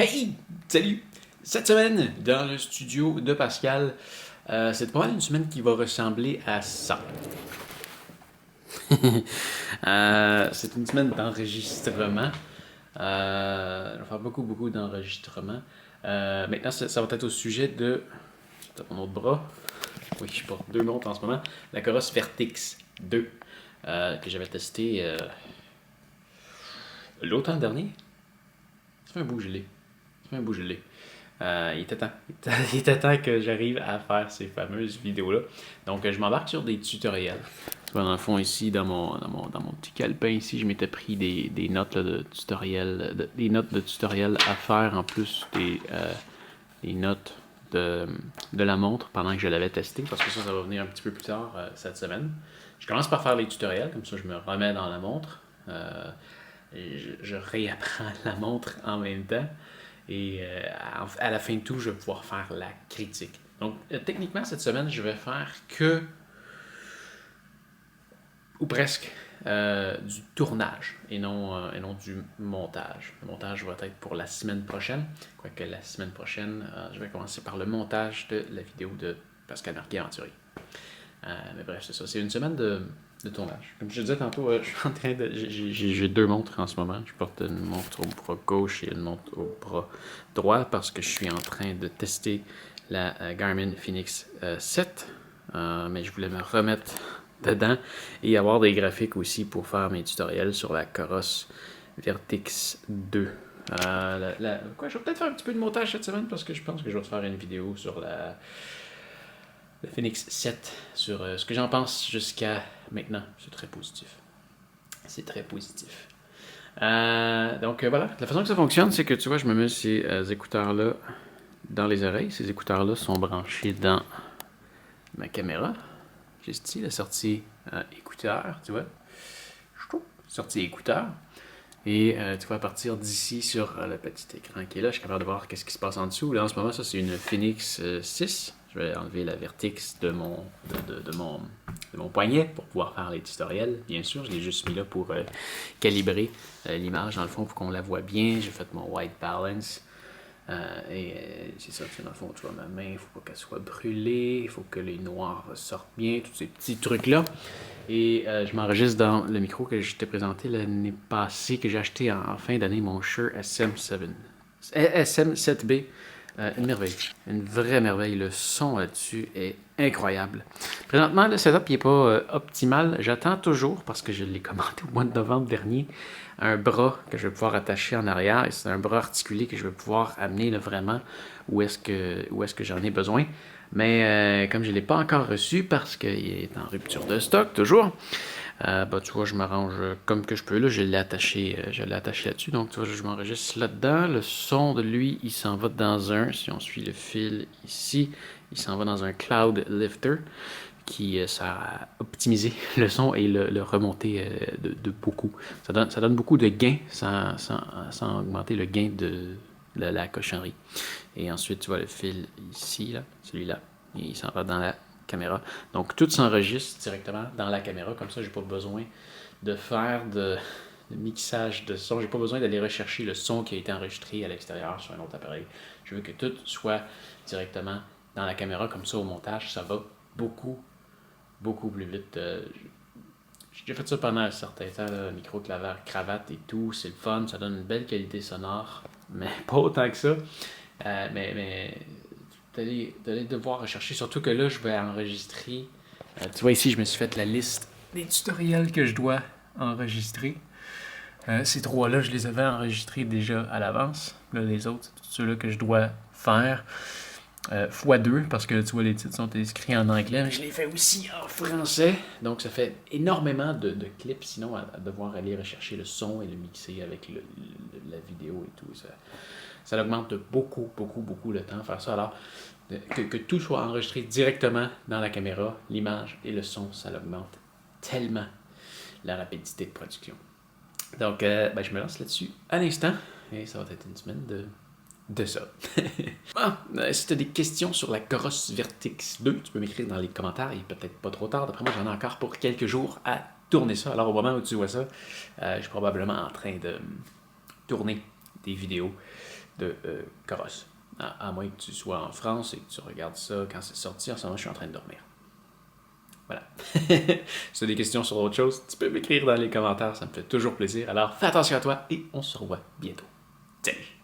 Hey! Salut! Cette semaine, dans le studio de Pascal, c'est pas mal une semaine qui va ressembler à ça. C'est une semaine d'enregistrement. Je vais faire beaucoup d'enregistrements. Maintenant, ça va être au sujet de... C'est mon autre bras. Oui, je porte deux montres en ce moment. La Coros Vertix 2, que j'avais testé l'automne dernier. Ça fait un bout que je l'ai. Ça fait un bout que je l'ai. Il était temps. Il était temps que j'arrive à faire ces fameuses vidéos-là. Donc, je m'embarque sur des tutoriels. Dans le fond, ici, dans mon petit calepin, ici, je m'étais pris des notes là, de tutoriel, des notes de tutoriel à faire en plus des notes de la montre pendant que je l'avais testé, parce que ça va venir un petit peu plus tard cette semaine. Je commence par faire les tutoriels, comme ça je me remets dans la montre. Et je réapprends la montre en même temps. Et à la fin de tout, je vais pouvoir faire la critique. Donc, techniquement, cette semaine, je vais faire que, ou presque, du tournage et non du montage. Le montage va être pour la semaine prochaine. Quoique la semaine prochaine, je vais commencer par le montage de la vidéo de Pascal Marquet-Aventurier. Mais bref, c'est ça. C'est une semaine de tournage. Comme je te disais tantôt, je suis en train de. J'ai deux montres en ce moment. Je porte une montre au bras gauche et une montre au bras droit parce que je suis en train de tester la Garmin Fenix 7. Mais je voulais me remettre dedans et avoir des graphiques aussi pour faire mes tutoriels sur la Coros Vertix 2. Je vais peut-être faire un petit peu de montage cette semaine parce que je pense que je vais te faire une vidéo sur le Fenix 7 sur ce que j'en pense jusqu'à maintenant. C'est très positif. C'est très positif. Donc voilà, la façon que ça fonctionne, c'est que tu vois, je me mets ces écouteurs-là dans les oreilles. Ces écouteurs-là sont branchés dans ma caméra. J'ai ici la sortie écouteur, tu vois. Sortie écouteur. Et tu vois, à partir d'ici sur le petit écran qui est là, je suis capable de voir qu'est-ce qui se passe en dessous. Là, en ce moment, ça, c'est une Fenix 6. Je vais enlever la Vertix de mon poignet pour pouvoir faire les tutoriels. Bien sûr, je l'ai juste mis là pour calibrer l'image. Dans le fond, pour qu'on la voit bien, j'ai fait mon white balance. C'est ça, dans le fond, tu vois, ma main, il ne faut pas qu'elle soit brûlée, il faut que les noirs sortent bien, tous ces petits trucs-là. Et je m'enregistre dans le micro que je t'ai présenté l'année passée, que j'ai acheté en fin d'année, mon Shure SM7B. Une merveille, une vraie merveille. Le son là-dessus est incroyable. Présentement, le setup n'est pas optimal. J'attends toujours, parce que je l'ai commandé au mois de novembre dernier, un bras que je vais pouvoir attacher en arrière. Et c'est un bras articulé que je vais pouvoir amener là, vraiment où est-ce que j'en ai besoin. Mais comme je ne l'ai pas encore reçu, parce qu'il est en rupture de stock toujours, tu vois, je m'arrange comme que je peux. Là, je l'ai attaché là-dessus. Donc, tu vois, je m'enregistre là-dedans. Le son de lui, il s'en va dans si on suit le fil ici, il s'en va dans un Cloud Lifter qui sert à optimiser le son et le remonter de beaucoup. Ça donne beaucoup de gain sans augmenter le gain de la cochonnerie. Et ensuite, tu vois le fil ici, là, celui-là, il s'en va dans la caméra. Donc, tout s'enregistre directement dans la caméra. Comme ça, j'ai pas besoin de faire de mixage de son. J'ai pas besoin d'aller rechercher le son qui a été enregistré à l'extérieur sur un autre appareil. Je veux que tout soit directement dans la caméra. Comme ça, au montage, ça va beaucoup plus vite. J'ai déjà fait ça pendant un certain temps, là, micro, clavier, cravate et tout. C'est le fun, ça donne une belle qualité sonore, mais pas autant que ça. Mais d'aller devoir rechercher, surtout que là, je vais enregistrer. Tu vois, ici, je me suis fait la liste des tutoriels que je dois enregistrer. Ces trois-là, je les avais enregistrés déjà à l'avance. Là, les autres, c'est tous ceux-là que je dois faire. x2 parce que tu vois les titres sont écrits en anglais, mais je les fais aussi en français, donc ça fait énormément de clips sinon à devoir aller rechercher le son et le mixer avec la vidéo et tout. Ça augmente beaucoup le temps faire ça. Alors que tout soit enregistré directement dans la caméra, l'image et le son, ça augmente tellement la rapidité de production. Donc je me lance là-dessus à l'instant et ça va être une semaine de ça. Si tu as des questions sur la Coros Vertix 2, tu peux m'écrire dans les commentaires. Il est peut-être pas trop tard. D'après moi, j'en ai encore pour quelques jours à tourner ça. Alors, au moment où tu vois ça, je suis probablement en train de tourner des vidéos de carrosse. À moins que tu sois en France et que tu regardes ça quand c'est sorti. En ce moment, je suis en train de dormir. Voilà. Si tu as des questions sur autre chose, tu peux m'écrire dans les commentaires. Ça me fait toujours plaisir. Alors, fais attention à toi et on se revoit bientôt. Salut!